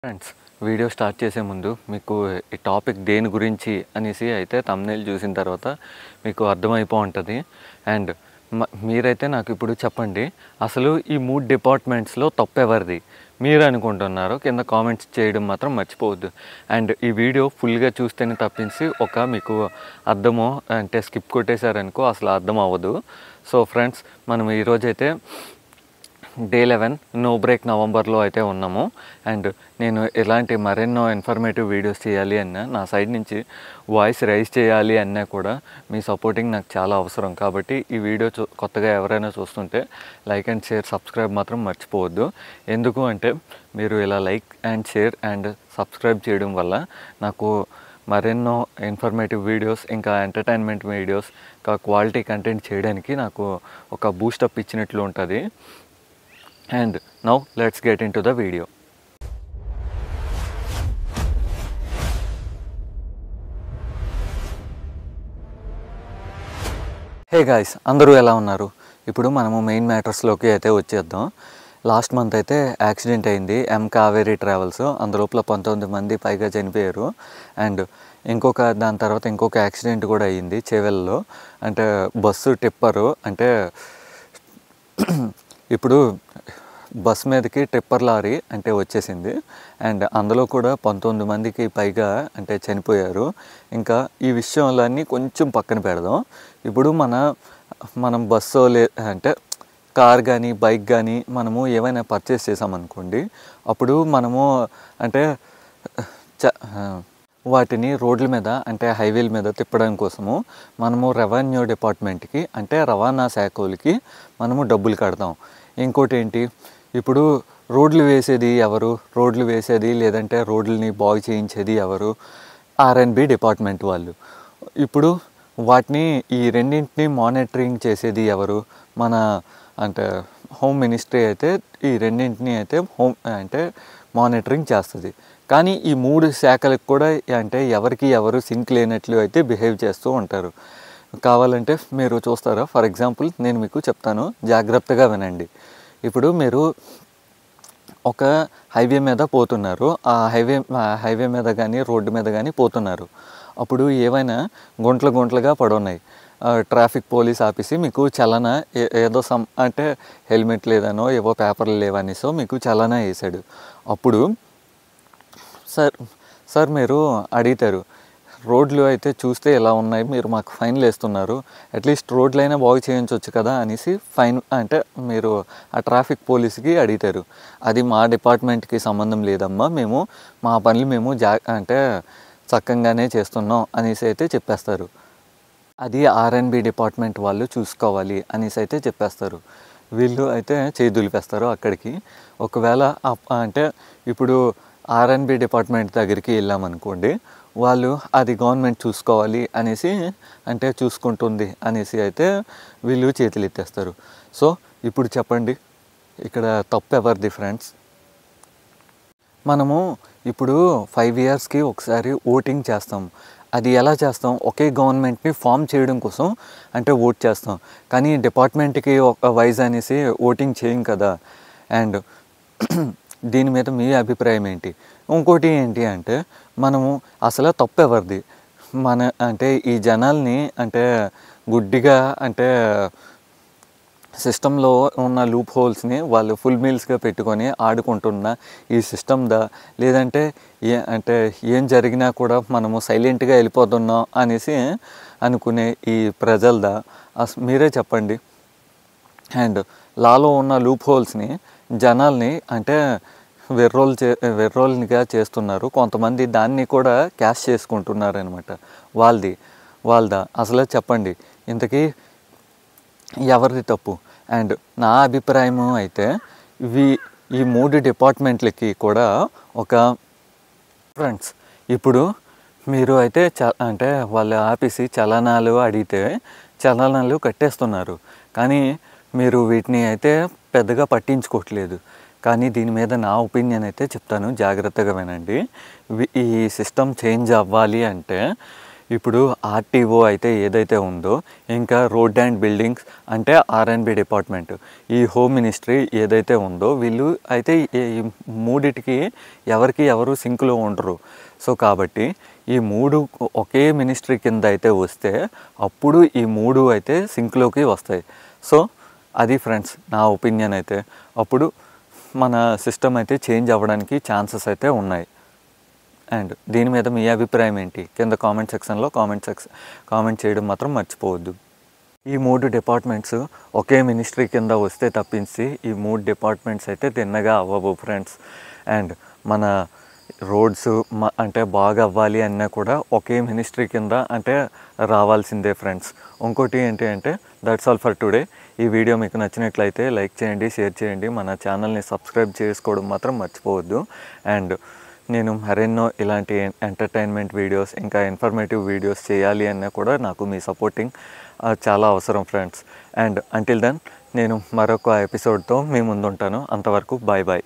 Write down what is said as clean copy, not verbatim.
Friends, video start చేసే ముందు మీకు ఈ టాపిక్ దేని గురించి అనేసి అయితే థంబ్నెయిల్ చూసిన తర్వాత మీకు అర్థమైపో ఉంటుంది. అండ్ మీరైతే నాకు ఇప్పుడు చెప్పండి, అసలు ఈ 3 డిపార్ట్మెంట్స్లో తప్పు ఎవరిది మీరు అనుకుంటున్నారో కింద కామెంట్స్ చేయడం మాత్రం మర్చిపోవద్దు. అండ్ ఈ వీడియో ఫుల్గా చూస్తేనే తప్పించి మీకు అర్థమో అంటే స్కిప్ కొట్టేశారనుకో అసలు అర్థం అవ్వదు. సో ఫ్రెండ్స్, మనం ఈరోజైతే డే 11 నో బ్రేక్ నవంబర్లో అయితే ఉన్నాము. అండ్ నేను ఎలాంటి మరెన్నో ఇన్ఫర్మేటివ్ వీడియోస్ చేయాలి అన్నా, నా సైడ్ నుంచి వాయిస్ రైజ్ చేయాలి అన్నా కూడా మీ సపోర్టింగ్ నాకు చాలా అవసరం. కాబట్టి ఈ వీడియో కొత్తగా ఎవరైనా చూస్తుంటే లైక్ అండ్ షేర్, సబ్స్క్రైబ్ మాత్రం మర్చిపోవద్దు. ఎందుకు అంటే మీరు ఇలా like and share and subscribe చేయడం వల్ల నాకు మరెన్నో ఇన్ఫర్మేటివ్ వీడియోస్, ఇంకా ఎంటర్టైన్మెంట్ వీడియోస్, ఇంకా క్వాలిటీ కంటెంట్ చేయడానికి నాకు ఒక బూస్టప్ ఇచ్చినట్లు ఉంటుంది. And now let's get into the video. Hey guys, అందరూ ఎలా ఉన్నారు? ఇప్పుడు మనము మెయిన్ మ్యాటర్స్లోకి అయితే వచ్చేద్దాం. లాస్ట్ మంత్ అయితే యాక్సిడెంట్ అయింది ఎం కావేరీ ట్రావెల్స్. అందులోపల 19 మంది పైగా చనిపోయారు. అండ్ దాని తర్వాత ఇంకొక యాక్సిడెంట్ కూడా అయ్యింది చేవెల్లో. అంటే బస్సు టిప్పరు, అంటే ఇప్పుడు బస్ మీదకి టిప్పర్ లారీ అంటే వచ్చేసింది. అండ్ అందులో కూడా 19 మందికి పైగా అంటే చనిపోయారు. ఇంకా ఈ విషయాలన్నీ కొంచెం పక్కన పెడదాం. ఇప్పుడు మనం బస్సు అంటే కార్ కానీ బైక్ కానీ మనము ఏమైనా పర్చేస్ చేసామనుకోండి, అప్పుడు మనము అంటే వాటిని రోడ్ల మీద అంటే హైవేల మీద తిప్పడం కోసము మనము రెవెన్యూ డిపార్ట్మెంట్కి అంటే రవాణా శాఖలకి మనము డబ్బులు కడతాం. ఇంకోటి ఏంటి, ఇప్పుడు రోడ్లు వేసేది ఎవరు? రోడ్లు వేసేది లేదంటే రోడ్లని బాగు చేయించేది ఎవరు? ఆర్ఎన్బి డిపార్ట్మెంట్ వాళ్ళు. ఇప్పుడు వాటిని ఈ రెండింటిని మానిటరింగ్ చేసేది ఎవరు? మన అంటే హోమ్ మినిస్ట్రీ అయితే ఈ రెండింటిని అయితే అంటే మానిటరింగ్ చేస్తుంది. కానీ ఈ 3 శాఖలకు కూడా అంటే ఎవరు సింక్ లేనట్లు అయితే బిహేవ్ చేస్తూ ఉంటారు. కావాలంటే మీరు చూస్తారా? ఫర్ ఎగ్జాంపుల్ నేను మీకు చెప్తాను, జాగ్రత్తగా వినండి. ఇప్పుడు మీరు ఒక హైవే మీద పోతున్నారు, ఆ హైవే మీద కానీ రోడ్డు మీద కానీ పోతున్నారు. అప్పుడు ఏవైనా గుంటలుగా పడున్నాయి. ట్రాఫిక్ పోలీస్ ఆఫీసి మీకు చలనా ఏదో అంటే హెల్మెట్ లేదనో ఏవో పేపర్లు లేవనేసో మీకు చలనా వేసాడు. అప్పుడు సార్ మీరు అడుగుతారు, రోడ్లు అయితే చూస్తే ఎలా ఉన్నాయి, మీరు మాకు ఫైన్లు వేస్తున్నారు, అట్లీస్ట్ రోడ్లైనా బాగు చేయించవచ్చు కదా అనేసి ఫైన్ అంటే మీరు ఆ ట్రాఫిక్ పోలీస్కి అడుగుతారు. అది మా డిపార్ట్మెంట్కి సంబంధం లేదమ్మా, మా పనులు మేము అంటే చక్కగానే చేస్తున్నాం అనేసి అయితే చెప్పేస్తారు. అది ఆర్ఎన్బి డిపార్ట్మెంట్ వాళ్ళు చూసుకోవాలి అనేసి అయితే చెప్పేస్తారు. వీళ్ళు అయితే చేయి దులిపేస్తారు అక్కడికి. ఒకవేళ అంటే ఇప్పుడు ఆర్ఎన్బి డిపార్ట్మెంట్ దగ్గరికి వెళ్ళామనుకోండి, వాళ్ళు అది గవర్నమెంట్ చూసుకోవాలి అనేసి అంటే చూసుకుంటుంది అనేసి అయితే వీళ్ళు చేతులు ఎత్తేస్తారు. సో ఇప్పుడు చెప్పండి, ఇక్కడ తప్పు ఎవరిది ఫ్రెండ్స్? మనము ఇప్పుడు 5 ఇయర్స్కి ఒకసారి ఓటింగ్ చేస్తాం. అది ఎలా చేస్తాం? ఒకే గవర్నమెంట్ని ఫామ్ చేయడం కోసం అంటే ఓట్ చేస్తాం. కానీ డిపార్ట్మెంట్కి ఒక వైజ్ అనేసి ఓటింగ్ చేయం కదా. అండ్ దీని మీద మీ అభిప్రాయం ఏంటి? ఇంకోటి ఏంటి అంటే మనము అసలు తప్పు ఎవరిది? అంటే ఈ జనాల్ని అంటే గుడ్డిగా అంటే సిస్టంలో ఉన్న లూప్ హోల్స్ని వాళ్ళు ఫుల్ మీల్స్గా పెట్టుకొని ఆడుకుంటున్న ఈ సిస్టమ్దా, లేదంటే ఏం జరిగినా కూడా మనము సైలెంట్గా వెళ్ళిపోతున్నాం అనేసి అనుకునే ఈ ప్రజలదా? మీరే చెప్పండి. అండ్ లాలో ఉన్న లూప్ హోల్స్ని జనాల్ని అంటే వెర్రోల్నిగా చేస్తున్నారు. కొంతమంది దాన్ని కూడా క్యాష్ చేసుకుంటున్నారు అనమాట. వాళ్ళదా? అసలు చెప్పండి, ఇంతకీ ఎవరిది తప్పు? అండ్ నా అభిప్రాయము అయితే ఈ 3 డిపార్ట్మెంట్లకి కూడా ఒక ఫ్రెండ్స్, ఇప్పుడు మీరు అయితే అంటే వాళ్ళ ఆఫీసి చలనాలు అడిగితే చలనాలు కట్టేస్తున్నారు. కానీ మీరు వీటిని అయితే పెద్దగా పట్టించుకోవట్లేదు. కానీ దీని మీద నా ఒపీనియన్ అయితే చెప్తాను, జాగ్రత్తగా వినండి. ఈ సిస్టమ్ చేంజ్ అవ్వాలి అంటే ఇప్పుడు ఆర్టీఓ అయితే ఏదైతే ఉందో, ఇంకా రోడ్ అండ్ బిల్డింగ్స్ అంటే ఆర్ఎండ్బి డిపార్ట్మెంట్, ఈ హోమ్ మినిస్ట్రీ ఏదైతే ఉందో, వీళ్ళు అయితే ఈ మూడిటికి ఎవరు సింక్లో ఉండరు. సో కాబట్టి ఈ మూడు ఒకే మినిస్ట్రీ కింద అయితే వస్తే అప్పుడు ఈ మూడు అయితే సింక్లోకి వస్తాయి. సో అది ఫ్రెండ్స్ నా ఒపీనియన్ అయితే. అప్పుడు మన సిస్టమ్ అయితే చేంజ్ అవ్వడానికి ఛాన్సెస్ అయితే ఉన్నాయి. అండ్ దీని మీద మీ అభిప్రాయం ఏంటి? కింద కామెంట్ సెక్షన్లో కామెంట్ చేయడం మాత్రం మర్చిపోవద్దు. ఈ 3 డిపార్ట్మెంట్స్ ఒకే మినిస్ట్రీ కింద వస్తే తప్పించి ఈ 3 డిపార్ట్మెంట్స్ అయితే తిన్నగా అవ్వవు ఫ్రెండ్స్. అండ్ మన రోడ్స్ అంటే బాగా అవ్వాలి అన్నా కూడా ఒకే మినిస్ట్రీ కింద అంటే రావాల్సిందే ఫ్రెండ్స్. ఇంకోటి ఏంటి అంటే దట్స్ ఆల్ ఫర్ టుడే. ఈ వీడియో మీకు నచ్చినట్లయితే లైక్ చేయండి, షేర్ చేయండి, మన ఛానల్ని సబ్స్క్రైబ్ చేసుకోవడం మాత్రం మర్చిపోవద్దు. అండ్ నేను మరెన్నో ఇలాంటి ఎంటర్టైన్మెంట్ వీడియోస్, ఇంకా ఇన్ఫర్మేటివ్ వీడియోస్ చేయాలి అన్నా కూడా నాకు మీ సపోర్టింగ్ చాలా అవసరం ఫ్రెండ్స్. అండ్ అంటిల్ దెన్ నేను మరొక ఎపిసోడ్తో మీ ముందుంటాను. అంతవరకు బాయ్ బాయ్.